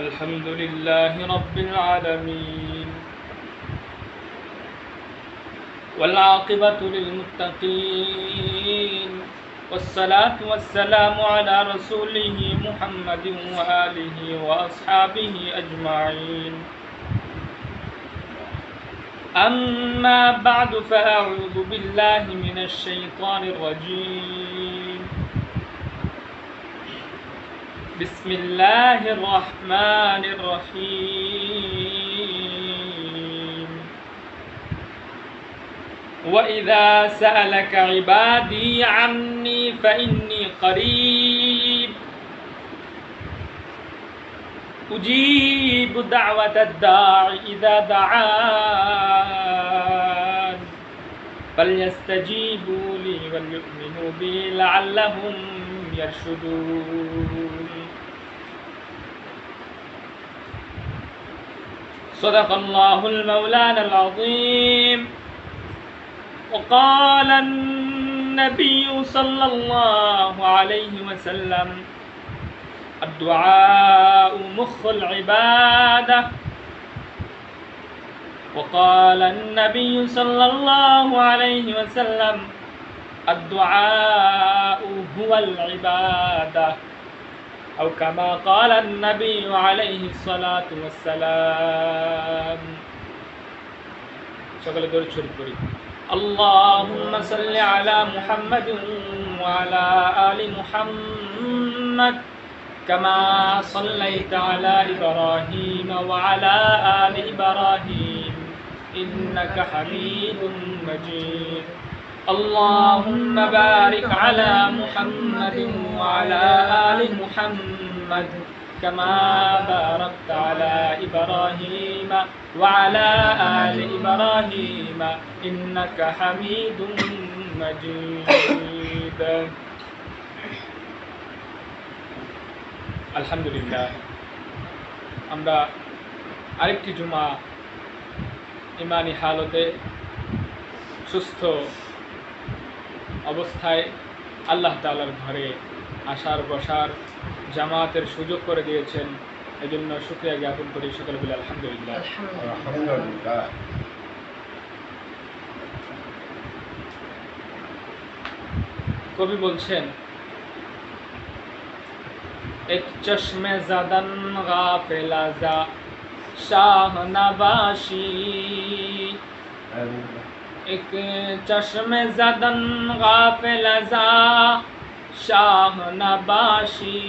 الحمد لله رب العالمين والعاقبة للمتقين والصلاة والسلام على رسوله محمد وآله وأصحابه أجمعين أما بعد فأعوذ بالله من الشيطان الرجيم بسم الله الرحمن الرحيم وإذا سألك عبادي عني فإني قريب أجيب دعوة الداع إذا دعان فليستجيبوا لي وليؤمنوا بي لعلهم يرشدون صدق الله المولانا العظيم وقال النبي صلى الله عليه وسلم الدعاء مخ العبادة وقال النبي صلى الله عليه وسلم الدعاء هو العبادة أو كما قال النبي عليه الصلاة والسلام شغل درود شريف پڑھی اللهم صل على محمد وعلى آل محمد كما صليت على إبراهيم وعلى آل إبراهيم إنك حميد مجيد اللهم بارك على محمد وعلى آل محمد كما باركت على إبراهيم وعلى آل إبراهيم إنك حميد مجيد আলহামদুলিল্লাহ আমরা আরেকটি জুমা ইমানি হালতে সুস্থ অবস্থায় আল্লাহ তাআলার ঘরে আসার বসার জামাতের সুযোগ করে দিয়েছেন এজন্য শুকরিয়া জ্ঞাপন করি সকলে বলে আলহামদুলিল্লাহ। কবি বলছেন एक चश्मे ज़दन गाफिला जा शाह नबाशी एक चश्मे ज़दन गाफिला जा शाह नबाशी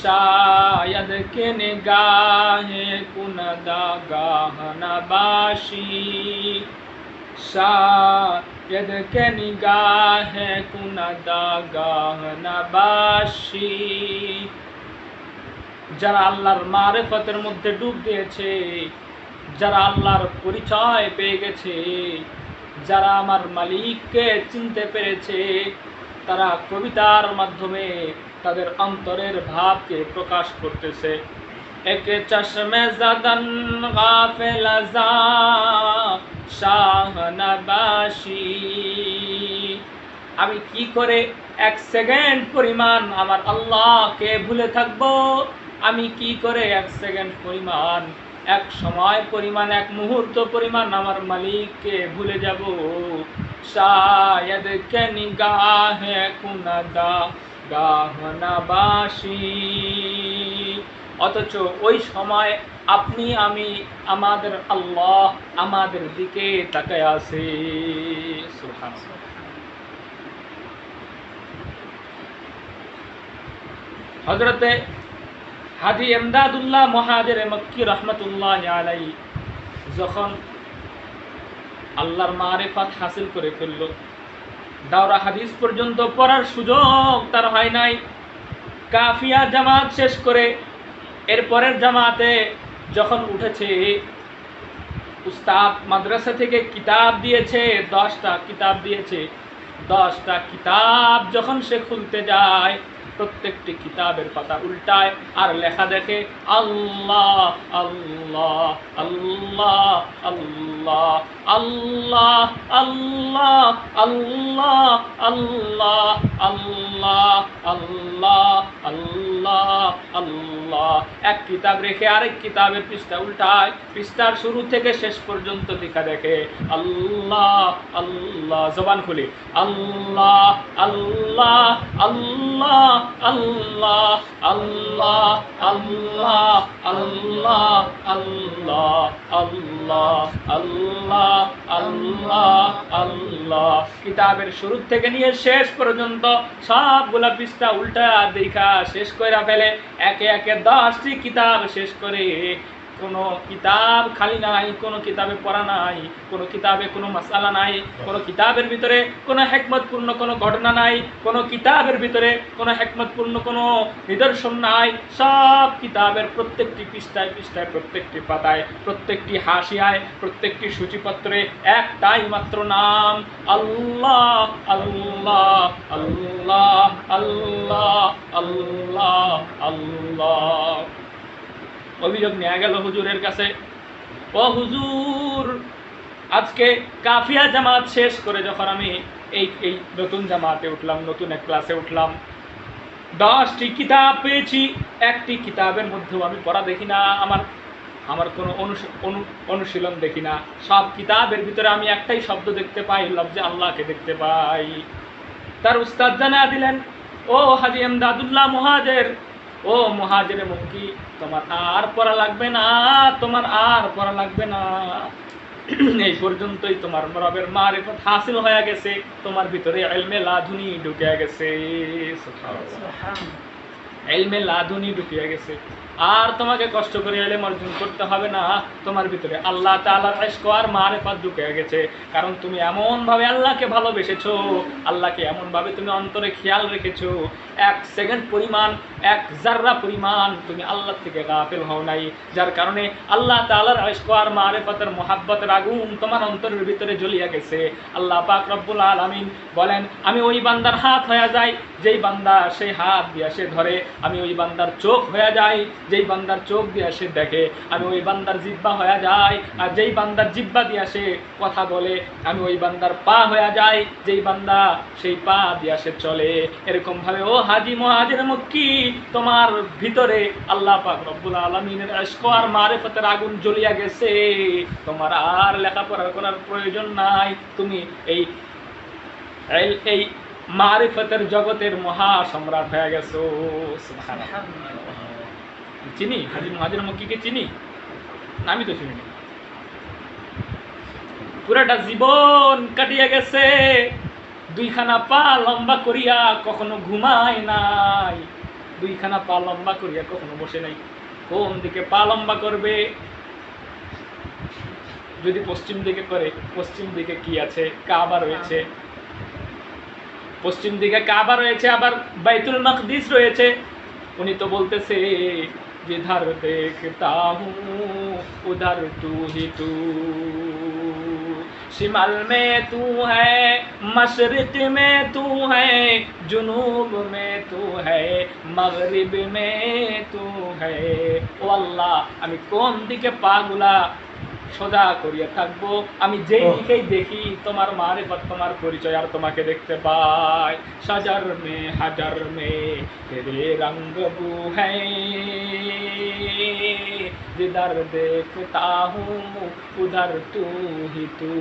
शायद के निगाह कुनदा गाह नबाशी शायद के निगाह कुनदा गाह नबाशी যারা আল্লাহর মারিফতের মধ্যে ডুব দিয়েছে, যারা আল্লাহর পরিচয় পেয়ে গেছে, যারা আমার মালিককে চিনতে পেরেছে, তারা কবিতার মাধ্যমে তাদের অন্তরের ভাবকে প্রকাশ করতেছে। এক চশমে ज़दन গাফিলা যা শাহ নবাশী আমি কি করে এক সেকেন্ড পরিমাণ আমার আল্লাহকে ভুলে থাকবো, আমি কি করে এক সেকেন্ড পরিমাণ, এক সময় পরিমাণ, এক মুহূর্ত পরিমাণ আমার মালিককে ভুলে যাব। শায়দ কে নিগাহ কুনদা গাহ নবাশী অথচ ওই সময় আপনি আমি আমাদের আল্লাহ আমাদের দিকে তাকায় আছে। সুবহানাল্লাহ। হযরতে হাজী ইমদাদুল্লাহ মুহাজিরে মক্কি রহমতুল্লাহ আলাইহি যখন আল্লাহর মারিফত হাসিল করে ফেলল, দাওরা হাদিস পর্যন্ত পড়ার সুযোগ তার হয় নাই। কাফিয়া জামাত শেষ করে এরপরের জামাতে যখন উঠেছে, উস্তাদ মাদ্রাসা থেকে কিতাব দিয়েছে, 10টা কিতাব দিয়েছে। 10টা কিতাব যখন সে খুলতে যায়, প্রত্যেকটি কিতাবের পাতা উল্টায় আর লেখা দেখে আল্লাহ আল্লাহ আল্লাহ আল্লাহ আল্লাহ আল্লাহ আল্লাহ আল্লাহ আল্লাহ আল্লাহ আল্লাহ আল্লাহ। এক কিতাব রেখে আরেক কিতাবের পৃষ্ঠা উল্টায়, পৃষ্ঠার শুরু থেকে শেষ পর্যন্ত লেখা দেখে আল্লাহ আল্লাহ। জবান খুলি আল্লাহ আল্লাহ আল্লাহ আল্লাহ আল্লাহ আল্লাহ আল্লাহ আল্লাহ আল্লাহ আল্লাহ আল্লাহ আল্লাহ। কিতাবের শুরু থেকে নিয়ে শেষ পর্যন্ত সবগুলা পৃষ্ঠা উল্টা দেখা শেষ করে ফেলে। একে একে 10টি কিতাব শেষ করে কোনো কিতাব খালি নাই, কোনো কিতাবে পড়া নাই, কোনো কিতাবে কোনো মাসালা নাই, কোনো কিতাবের ভিতরে কোনো হিকমতপূর্ণ কোনো ঘটনা নাই, কোনো কিতাবের ভিতরে কোনো হিকমতপূর্ণ কোনো নিদর্শন নাই। সব কিতাবের প্রত্যেকটি পৃষ্ঠায় পৃষ্ঠায়, প্রত্যেকটি পাতায়, প্রত্যেকটি হাসিয়ায়, প্রত্যেকটি সূচিপত্রে একটাই মাত্র নাম আল্লাহ আল্লাহ আল্লাহ আল্লাহ আল্লাহ আল্লাহ। অভিযোগ নিয়ে গেল হুজুরের কাছে, ও হুজুর, আজকে কাফিয়া জামাত শেষ করে যখন আমি এই নতুন জামাতে উঠলাম, নতুন এক ক্লাসে উঠলাম, 10টি কিতাব পেয়েছি, একটি কিতাবের মধ্যেও আমি পড়া দেখি না, আমার কোনো অনুশীলন দেখি না। সব কিতাবের ভিতরে আমি একটাই শব্দ দেখতে পাই, লফজে আল্লাহকে দেখতে পাই। তার উস্তাদ জানা দিলেন, ও হাজী এমদাদুল্লাহ মুহাজির, ও মুহাজিরে মক্কি, তোমার আর পড়া লাগবে না, তোমার আর পড়া লাগবে না। এই পর্যন্তই তোমার রবের মারিফত হাসিল হয়ে গেছে, তোমার ভিতরে ইলমে লাদুনি ঢুকে গেছে। সুবহানাল্লাহ, ইলমে লাদুনি ঢুকে গেছে। আর তোমাকে কষ্ট করে ইলম অর্জন করতে হবে না, তোমার ভিতরে আল্লাহ তাআলার ইশক আর মারিফত ঢুকে গেছে। কারণ তুমি এমনভাবে আল্লাহকে ভালোবেসেছো, আল্লাহকে এমনভাবে তুমি অন্তরে খেয়াল রেখেছো, 1 সেকেন্ড পরিমাণ, 1 জাররা পরিমাণ তুমি আল্লাহ থেকে গাফিল হও নাই, যার কারণে আল্লাহ তাআলার ইশক আর মারিফতের মুহাব্বতের আগুন তোমার অন্তরের ভিতরে জ্বলিয়ে গেছে। আল্লাহ পাক রব্বুল আলামিন বলেন, আমি ওই বান্দার হাত হয়ে যাই যেই বান্দা সেই হাত দিয়ে সে ধরে, আমি ওই বান্দার চোখ হয়ে যাই যেই বান্দার চোখ দিয়ে সে দেখে, আমি ওই বান্দার জিহ্বা হয়ে যাই আর যেই বান্দার জিহ্বা দিয়ে সে কথা বলে, আমি ওই বান্দার পা হয়ে যাই যেই বান্দা সেই পা দিয়ে সে চলে। এরকম ভাবে ও হাজী মুহাজির মক্কি, তোমার ভিতরে আল্লাহ পাক রব্বুল আলামিনের ইশক আর মারিফতের আগুন জ্বলিয়া গেছে, তোমার আর লেখাপড়ার করার প্রয়োজন নাই। তুমি এই মারিফতের জগতের মহা সম্রাট হয়ে গেছো। সুবহানাল্লাহ। চিনি হাজী মুহাজির মক্কিকে চিনি? আমি তো চিনি না। পুরাটা জীবন কাটিয়ে গেছে, 2খানা পা লম্বা করিয়া কখনো ঘুমায় নাই, 2খানা পা লম্বা করিয়া কখনো বসে নাই। কোন দিকে পা লম্বা করবে? যদি পশ্চিম দিকে করে, পশ্চিম দিকে কি আছে? কাবা রয়েছে, পশ্চিম দিকে কাবা রয়েছে, আবার বাইতুল মাকদিস রয়েছে। উনি তো বলতেছে, जिधर देखता हूँ उधर तू ही तू, शिमल में तू है, मशरिक में तू है, जुनूब में तू है, मगरिब में तू है। ও আল্লাহ, আমি কোন দিকে পাগুলা সোজা করিয়া থাকবো, আমি যেই দিকেই দেখি তোমার মারিফত, তোমার পরিচয় আর তোমাকে দেখতে পাই। সাজার মে হাজার মে তেরে রঙ্গ বু হ্যায়, जिधर देखता हूँ उधर तू ही तू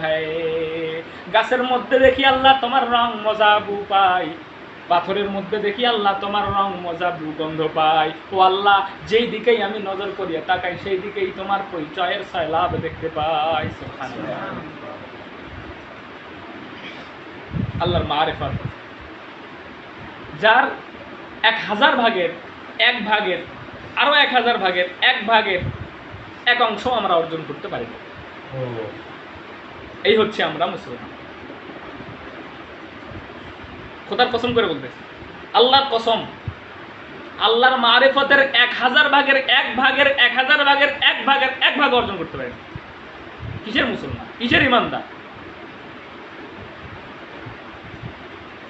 है। গাছের মধ্যে দেখি আল্লাহ তোমার রং মজা বু পাই, পাথরের মধ্যে দেখি আল্লাহ তোমার রং মজা দুর্গন্ধ পাই। ও আল্লাহ, যেই দিকেই আমি নজর করিয়া তাকাই সেই দিকেই তোমার পরিচয়ের সয়লাব দেখতে পাই। সুবহানাল্লাহ। আল্লাহর মারিফত, যার 1000 ভাগের 1 ভাগের আরো 1000 ভাগের 1 ভাগের 1 অংশ আমরা অর্জন করতে পারি না। এই হচ্ছে আমরা মুসলমান। খোদার কসম করে বলতেছি, আল্লাহর কসম, আল্লাহর মারিফতের 1000 ভাগের 1 ভাগের 1000 ভাগের 1 ভাগের 1 ভাগ অর্জন করতে পারি। কিসের মুসলমান, কিসের ইমানদার?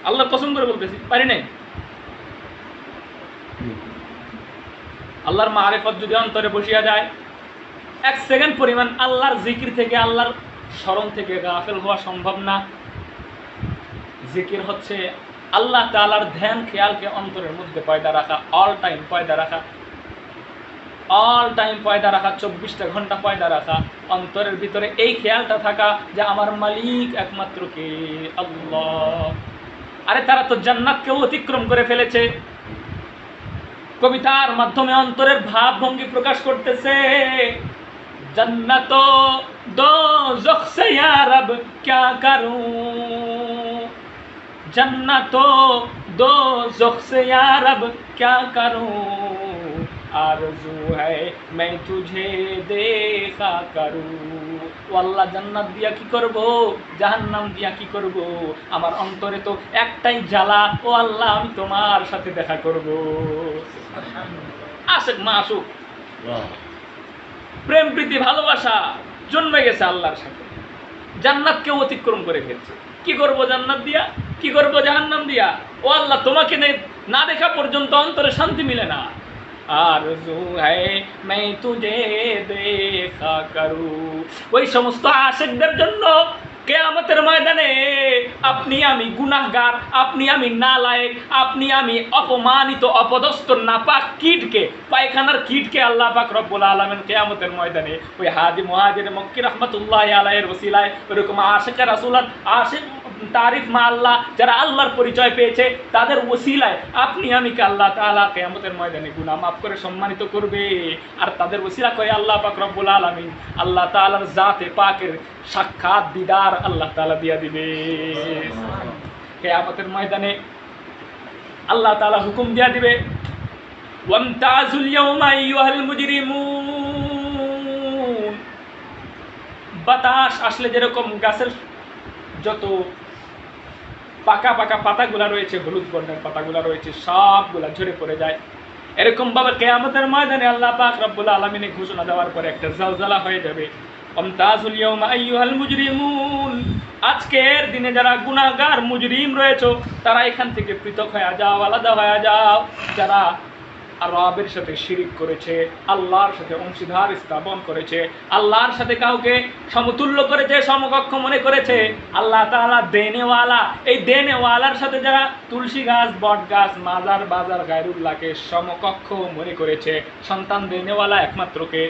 আল্লাহর কসম করে বলতেছি, পারি নাই। আল্লাহর মারিফত যদি অন্তরে বসিয়া যায়, 1 সেকেন্ড পরিমাণ আল্লাহর জিকির থেকে, আল্লাহর স্মরণ থেকে গাফেল হওয়া সম্ভব না। জিকির হচ্ছে আল্লাহ তাআলার ধ্যান খেয়ালকে অন্তরের মধ্যে পয়দা রাখা, অল টাইম পয়দা রাখা, অল টাইম পয়দা রাখা, 24টা ঘন্টা পয়দা রাখা, অন্তরের ভিতরে এই খেয়ালটা থাকা যে আমার মালিক একমাত্র কে, আল্লাহ। আরে তারা তো জান্নাতকেও অতিক্রম করে ফেলেছে। কবিতার মাধ্যমে অন্তরের ভাব ভঙ্গি প্রকাশ করতেছে, जन्नत दोज़ख से या रब क्या करूं, जन्नत दोज़ख से या रब क्या करूं, आरज़ू है मैं तुझे देखा करूं। ও আল্লাহ, জান্নাত দিয়া কি করব, জাহান্নাম দিয়া কি করব, আমার অন্তরে তো একটাই জ্বালা, ও আল্লাহ আমি তোমার সাথে দেখা করব। আশিক মাসুক, প্রেম প্রীতি ভালোবাসা জন্মে গেছে আল্লাহর সাথে, জান্নাতকে অতিক্রম করে ফেলছে। কি করব জান্নাত দিয়া, কি করব জাহান্নাম দিয়া, ও আল্লাহ তোমাকে না দেখা পর্যন্ত অন্তরে শান্তি মিলে না। আরজু হ্যায় मैं तुझे देखा करूं। ওই সমস্ত আশিকদের জন্য কিয়ামতের ময়দানে আপনি আমি গুনাহগার, আপনি আমি নালায়েক, আপনি আমি অপমানিত অপদস্থ নাপাক কীটকে, পায়খানার কীটকে আল্লাহ পাক রব্বুল আলামিন কিয়ামতের ময়দানে ওই হাজি মুহাজির মক্কি রাহমাতুল্লাহি আলাইহির ওসিলায় ওরকম আশিকে রাসূলের আশিক তারিফ মা আল্লাহ যারা আল্লাহর পরিচয় পেয়েছে তাদের ওসিলায় আপনি আমিকে আল্লাহ তাআলা কিয়ামতের ময়দানে গুনাহ মাফ করে সম্মানিত করবে। আর তাদের ওসিলা করে আল্লাহ পাক রব্বুল আলামিন আল্লাহ তাআলার জাতে পাকের সাক্ষাৎ দিদার আল্লাহ তাআলা দিয়া দিবে। কিয়ামতের ময়দানে আল্লাহ তাআলা হুকুম দিয়া দিবে, ওয়ামতাজুল ইয়াওমা আইয়ুহাল মুজরিমুন। বাতাস আসলে যেরকম গাছের যত পাকা পাকা পাতাগুলা রয়েছে, হলুদ বর্ণের পাতাগুলা রয়েছে, সবগুলা ঝরে পড়ে যায়, এরকম ভাবে কিয়ামতের ময়দানে আল্লাহ পাক রব্বুল আলামিন ঘোষণা দেওয়ার পরে একটা জালজালা হয়ে যাবে। আমতাজুল ইয়াওমা আইয়ুহাল মুজরিমুন, আজকের দিনে যারা গুনাহগার মুজরিম রয়েছে তারা এখান থেকে পৃথক হয়ে যাও, আলাদা হয়ে যাও। যারা রবের সাথে শিরিক করেছে, আল্লাহর সাথে অংশীদার স্থাপন করেছে, আল্লাহর সাথে কাউকে সমতুল্য করেছে, সমকক্ষ মনে করেছে, আল্লাহ তাআলা দেনেওয়ালা, এই দেনেওয়ালার সাথে যারা তুলসী গাছ, বট গাছ, মাজার বাজার গায়রুল্লাহকে সমকক্ষ মনে করেছে, সন্তান দেনেওয়ালা একমাত্র কে?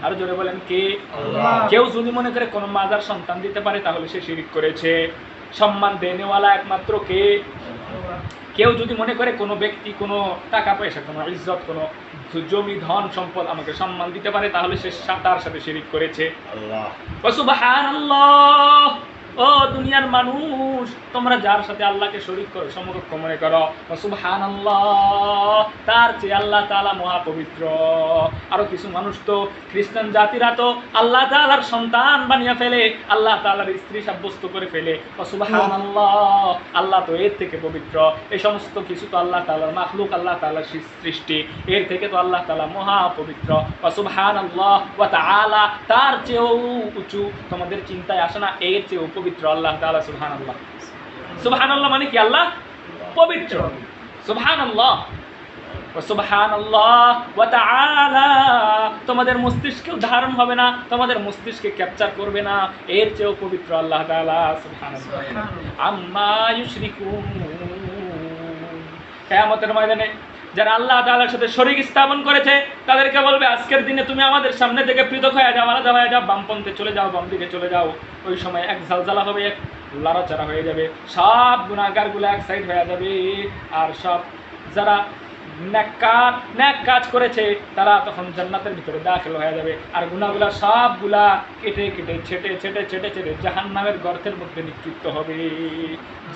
আর জোরে বলেন কে? আল্লাহ। কেউ যদি মনে করে কোনো মাজার সন্তান দিতে পারে তাহলে সে শিরিক করেছে। সম্মান দেনেওয়ালা একমাত্র কে? কেউ যদি মনে করে কোনো ব্যক্তি কোনো টাকা পয়সা, কোনো ইজ্জত, কোনো জমি ধন সম্পদ আমাকে সম্মান দিতে পারে তাহলে সে তার সাথে শিরিক করেছে। আল্লাহ। সুবহানাল্লাহ। ও দুনিয়ার মানুষ, তোমরা যার সাথে আল্লাহকে শরীক করো, সমকক্ষ মনে করো, সুবহানাল্লাহ, তার চেয়ে আল্লাহ তাআলা মহাপবিত্র। আরো কিছু মানুষ তো খ্রিস্টান জাতিরা তো আল্লাহ তাআলার সন্তান বানিয়ে ফেলে, আল্লাহ তাআলার স্ত্রী সাব্যস্ত করে ফেলে, সুবহানাল্লাহ, আল্লাহ তো এর থেকে পবিত্র। এই সমস্ত কিছু তো আল্লাহ তাআলার মাখলুক, আল্লাহ তাআলার সৃষ্টি, এর থেকে তো আল্লাহ তাআলা মহাপবিত্র। সুবহানাল্লাহ ওয়া তাআলা, তার চেয়েও উঁচু তোমাদের চিন্তায় আসে না, এর চেয়েও পবিত্র আল্লাহ তাআলা। সুবহানাল্লাহ। সুবহানাল্লাহ মানে কি? আল্লাহ পবিত্র। সুবহানাল্লাহ ওয়া সুবহানাল্লাহ ওয়া তাআলা, তোমাদের মস্তিষ্কেও ধারণ হবে না, তোমাদের মস্তিষ্কে ক্যাপচার করবে না, এর চেয়েও পবিত্র আল্লাহ তাআলা। সুবহানাল্লাহ। আম্মা ইউশরিকুন। কিয়ামতের ময়দানে যারা আল্লাহ তাআলার সাথে শরীক স্থাপন করেছে তাদেরকে বলবে, আজকের দিনে তুমি আমাদের সামনে থেকে পৃথক হয়ে যাও, আলাদা হয়ে যাও, বামপন্থে চলে যাও, বাম দিকে চলে যাও। ওই সময় এক ঝালঝালা হবে, এক লড়াচড়া হয়ে যাবে, সব গুনাহগারগুলো এক সাইড হয়ে যাবে, আর সব যারা নেক কাজ করেছে তারা তখন জান্নাতের ভিতরে দাখিল হয়ে যাবে, আর গুনাহগুলা সবগুলা কেটে কেটে ছেটে ছেটে ছেটে ছেটে জাহান্নামের গর্তের মধ্যে নিক্ষিপ্ত হবে,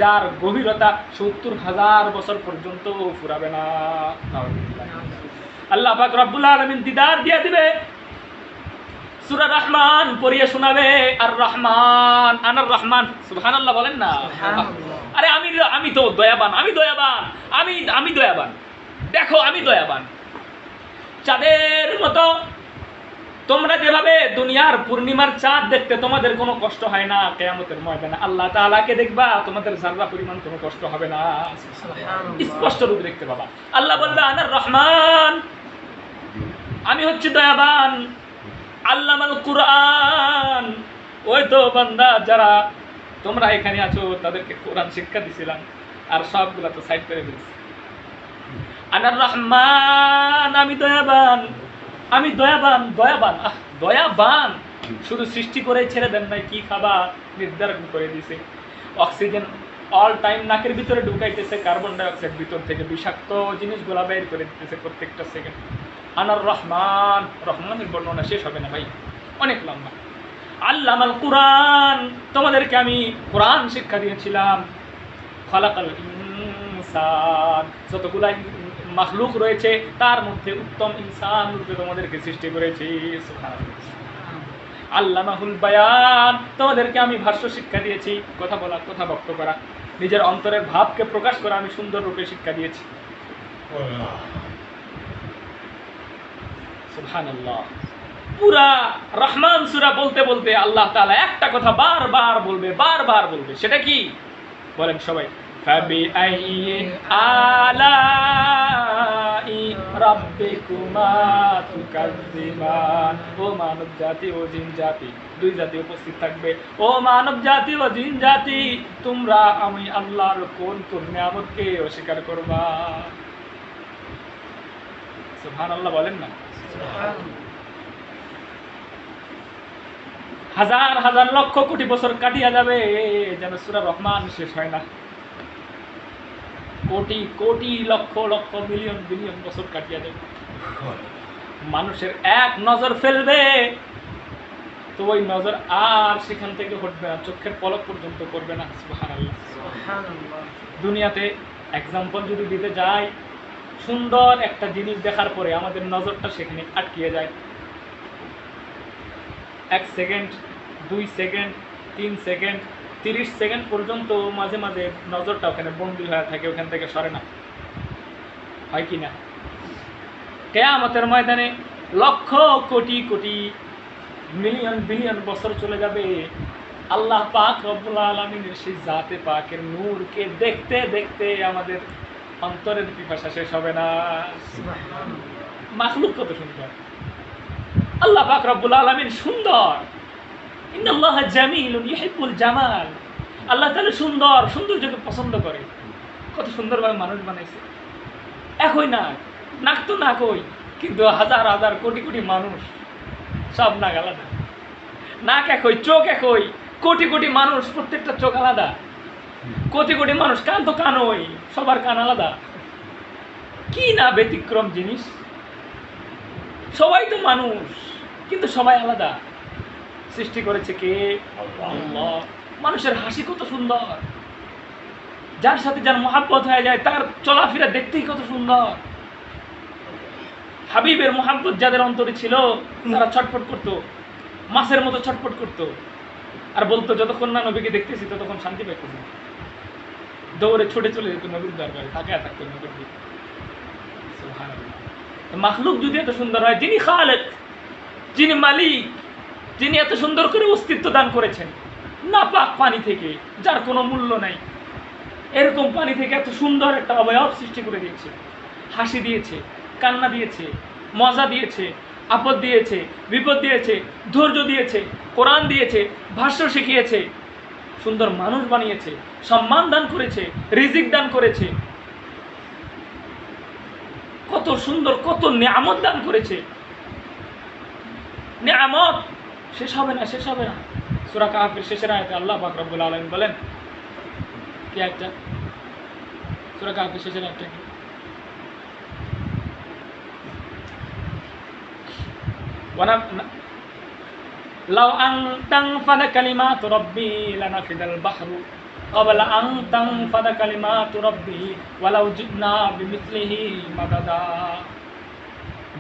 যার গভীরতা 70,000 বছর পর্যন্ত ফুরাবে না। আল্লাহ পাক রব্বুল আলামিন দিদার দিয়ে দিবে, সূরা রহমান পড়িয়ে শোনাবে, আর রহমান, আনার রহমান। সুবহানাল্লাহ বলেন না? আরে আমি তো দয়াবান, আমি দয়াবান, আমি দয়াবান, দেখো আমি দয়াবান। চাঁদের মতো তোমরা যেভাবে দুনিয়ার পূর্ণিমার চাঁদ দেখতে তোমাদের কোনো কষ্ট হয় না, কিয়ামতের ময়দানে আল্লাহ তাআলাকে দেখবা তোমাদের যারা পরিমাণ কোনো কষ্ট হবে না, স্পষ্ট রূপে দেখতে পাবা। আল্লাহ বলবে, আনার রহমান, আমি হচ্ছে দয়াবান। আল্লামাল কুরআন, ওই তো বান্দা যারা তোমরা এখানে আছো তাদেরকে কোরআন শিক্ষা দিছিলাম, আর সবগুলা তো সাইড করে ফেলছি। আনার রহমান, আমি দয়াবান, আমি দয়াবান। দয়াবান, দয়াবান শুধু সৃষ্টি করে ছেড়ে দেন নাই, কি খাবা নির্ধারণ করে দিয়েছে। অক্সিজেন অল টাইম নাকের ভিতরে ঢুকাইতেছে, কার্বন ডাই অক্সাইড ভিতর থেকে বিষাক্ত জিনিসগুলা বের করে দিতেছে প্রত্যেকটা সেকেন্ড। আনার রহমান, রহমানের বর্ণনা শেষ হবে না ভাই, অনেক লম্বা। আল্লামাল কুরআন, তোমাদেরকে আমি কোরআন শিক্ষা দিয়েছিলাম। খালাকাল ইনসান, যতগুলাই মাখলুক রয়েছে তার মধ্যে উত্তম ইনসান রূপে তোমাদেরকে সৃষ্টি করেছি। সুবহানাল্লাহ। আল্লামাহুল বায়ান, তোমাদেরকে আমি ভাষ্য শিক্ষা দিয়েছি, কথা বলা, কথা বক্ত করা, নিজের অন্তরের ভাবকে প্রকাশ করা আমি সুন্দর রূপে শিক্ষা দিয়েছি। সুবহানাল্লাহ। পুরা রহমান সূরা বলতে বলতে আল্লাহ তাআলা একটা কথা বারবার বলবে, বারবার বলবে। সেটা কি বলেন সবাই? ফাবিআইয়ি আলাই রাব্বিকুমা তুকাজ্জিবান। ও মানব জাতি ও জিন জাতি, দুই জাতি উপস্থিত থাকবে। ও মানব জাতি ও জিন জাতি, তোমরা আমি আল্লাহর কোন কোন নিয়ামতকে অস্বীকার করবা? সুবহানাল্লাহ বলেন না। হাজার হাজার লক্ষ কোটি বছর কাটিয়া যাবে যেন সূরা রহমান শেষ হয় না। কোটি কোটি লক্ষ লক্ষ মিলিয়ন বিলিয়ন বছর কাটিয়া যাবে। মানুষের এক নজর ফেলবে তো ওই নজর আর সেখান থেকে হটবে না, চোখের পলক পর্যন্ত করবে না। সুবহানাল্লাহ। দুনিয়াতে এক্সাম্পল যদি দিতে যাই, সুন্দর একটা জিনিস দেখার পরে আমাদের নজরটা সেখানে আটকিয়ে যায়। 1 সেকেন্ড, 2 সেকেন্ড, 3 সেকেন্ড, 30 সেকেন্ড পর্যন্ত মাঝে মাঝে নজরটা ওখানে বন্দী হয়ে থাকে, ওখান থেকে সরে না, হয় কি না? কিয়ামতের ময়দানে লক্ষ কোটি কোটি মিলিয়ন বিলিয়ন বছর চলে যাবে, আল্লাহ পাক রব্বুল আলামিনের সেই জাতে পাকের নূরকে দেখতে দেখতে আমাদের অন্তরের পিপাসা শেষ হবে না। মাখলুক কত সুন্দর, আল্লাহ পাক রব্বুল আলামিন সুন্দর। ইন্নাল্লাহা জামিলুন ইউহিব্বুল জামাল। আল্লাহ তাআলা সুন্দর, সৌন্দর্যকে পছন্দ করে। কত সুন্দরভাবে মানুষ বানাইছে। একই নাক, নাক তো নাক ওই, কিন্তু হাজার হাজার কোটি কোটি মানুষ, সব নাক আলাদা। নাক একই, চোখ একই, কোটি কোটি মানুষ, প্রত্যেকটা চোখ আলাদা। কোটি কোটি মানুষ, কান তো কান ওই, সবার কান আলাদা। কি না ব্যতিক্রম জিনিস! সবাই তো মানুষ, কিন্তু সবাই আলাদা। সৃষ্টি করেছে কে? আল্লাহ। মানুষের হাসি কত সুন্দর, যার সাথে যার মহাব্বত হয়ে যায় তার চলাফেরা দেখতেই কত সুন্দর। হাবিবের মহাব্বত যাদের অন্তরে ছিল তারা ছটফট করত, মাছের মতো ছটফট করত, আর বলতো যতক্ষণ না নবীকে দেখতেছি ততক্ষণ শান্তি পাইতেছি। দৌড়ে ছুটে চলে যেত নবীর দরবারে, তাকায় থাকতো নবীর দিকে। সুবহানাল্লাহ। মাখলুক যদি এত সুন্দর হয়, যিনি খালেক, যিনি মালিক, যিনি এত সুন্দর করে অস্তিত্ব দান করেছেন নাপাক পানি থেকে, যার কোনো মূল্য নাই, এরকম পানি থেকে এত সুন্দর একটা অবয়ব সৃষ্টি করে দিয়েছে। হাসি দিয়েছে, কান্না দিয়েছে, মজা দিয়েছে, আপদ দিয়েছে, বিপদ দিয়েছে, ধৈর্য দিয়েছে, কোরআন দিয়েছে, ভাষ্য শিখিয়েছে, সুন্দর মানুষ বানিয়েছে, সম্মান দান করেছে, রিজিক দান করেছে, কত সুন্দর কত নিয়ামত দান করেছে। নিয়ামত শেষ হবে না, শেষ হবে না। সূরা কাহফের শেষের আয়াতে আল্লাহ পাক রব্বুল আলামিন বলেন, কি একটা সূরা কাহফের শেষের আয়াতটা কি? লাউ আন তানফাদা কালিমাতু রাব্বি লানাফিদাল বাহরু ক্বাবলা আন তানফাদা কালিমাতু রাব্বি ওয়ালাউ জিনা বিমিসলিহি মাদাদা।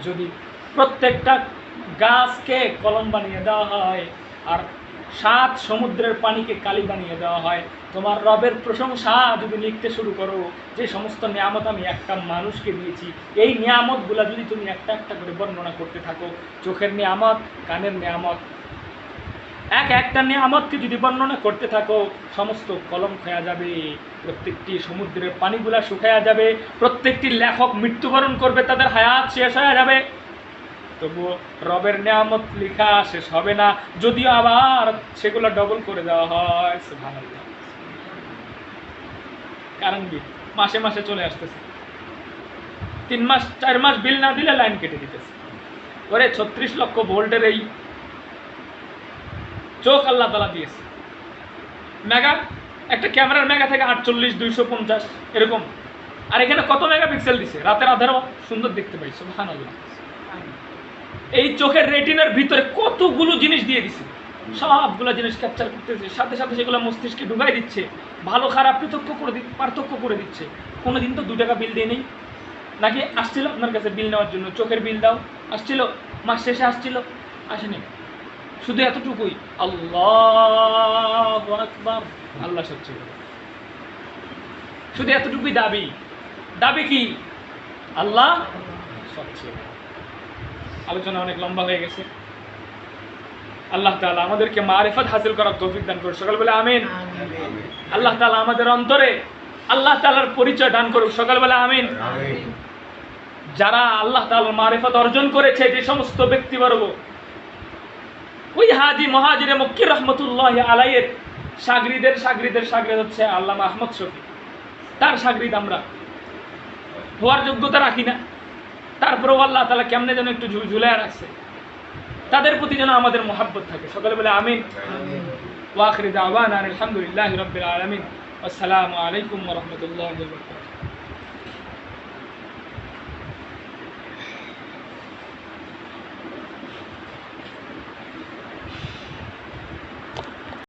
যদি প্রত্যেকটা গাছকে কলম বানিয়ে দেওয়া হয় আর 7 সমুদ্রের পানিকে কালি বানিয়ে দেওয়া হয়, তোমার রবের প্রশংসা যদি লিখতে শুরু করো, যে সমস্ত নিয়ামত আমি একটা মানুষকে দিয়েছি, এই নিয়ামতগুলা যদি তুমি একটা একটা করে বর্ণনা করতে থাকো, চোখের নিয়ামত, কানের নিয়ামত, একটা নিয়ামতকে যদি বর্ণনা করতে থাকো, সমস্ত কলম ক্ষয়া যাবে, প্রত্যেকটি সমুদ্রের পানিগুলা শুকায়া যাবে, প্রত্যেকটি লেখক মৃত্যুবরণ করবে, তাদের হায়াত শেষ হয়ে যাবে। তবুও রবের নিয়ামত লেখা শেষ হবে না, যদিও আবার সেগুলো ডবল করে দেওয়া হয়। সুবহানাল্লাহ। কারণ কি মাসে মাসে চলে আসতেছে, 3 মাস 4 মাস বিল না দিলে লাইন কেটে দিতেছে। ওরে 36 লক্ষ ভোল্টের এই চোখ আল্লাহ তাআলা দিয়েছে, মেগা একটা ক্যামেরার মেগা থেকে 48 250 এরকম, আর এখানে কত মেগাপিক্সেল দিছে, রাতের আধারও সুন্দর দেখতে পাই। সুবহানাল্লাহ। এই চোখের রেটিনার ভিতরে কতগুলো জিনিস দিয়ে দিছে, সবগুলো জিনিস ক্যাপচার করতেছে, সাথে সাথে সেগুলো মস্তিষ্কে ঢুকাই দিচ্ছে, ভালো খারাপ পার্থক্য করে দিচ্ছে। কোনোদিন তো 2 টাকা বিল দিয়ে নেই, নাকি আসছিল আপনার কাছে বিল নেওয়ার জন্য, চোখের বিল দাও, আসছিল মাস শেষে, আসছিল আসেনি, শুধু এতটুকুই, আল্লাহু আকবার, আল্লাহ সবচেয়ে বড়, শুধু এতটুকুই দাবি। দাবি কি? আল্লাহ সবচেয়ে বড়। আলোচনা অনেক লম্বা হয়ে গেছে। আল্লাহ তাআলা আমাদেরকে মারিফত হাসিল করার তৌফিক দান করুন, সকাল বলে আমিন। আল্লাহ তাআলা আমাদের অন্তরে আল্লাহ তাআলার পরিচয় দান করুন, সকাল বলে আমিন। যারা আল্লাহ তাআলার মারিফত অর্জন করেছে, যে সমস্ত ব্যক্তিবর্গ, ওই হাজী মুহাজিরে মক্কি রহমতুল্লাহি আলাইহির শাগরিদ হচ্ছে আল্লামা আহমদ শফী, তার শাগরিদ আমরা হওয়ার যোগ্যতা রাখি না, তারপরেও আল্লাহ তাআলা কেমনে যেন একটু ঝুলায় রাখছে, তাদের প্রতি যেন আমাদের মহব্বত থাকে, সকালে বলে আমিন। ওয়া আখিরু দাওয়ানা আলহামদুলিল্লাহি রাব্বিল আলামিন। আসসালামু আলাইকুম ওয়া রাহমাতুল্লাহি ওয়া বারাকাতুহু।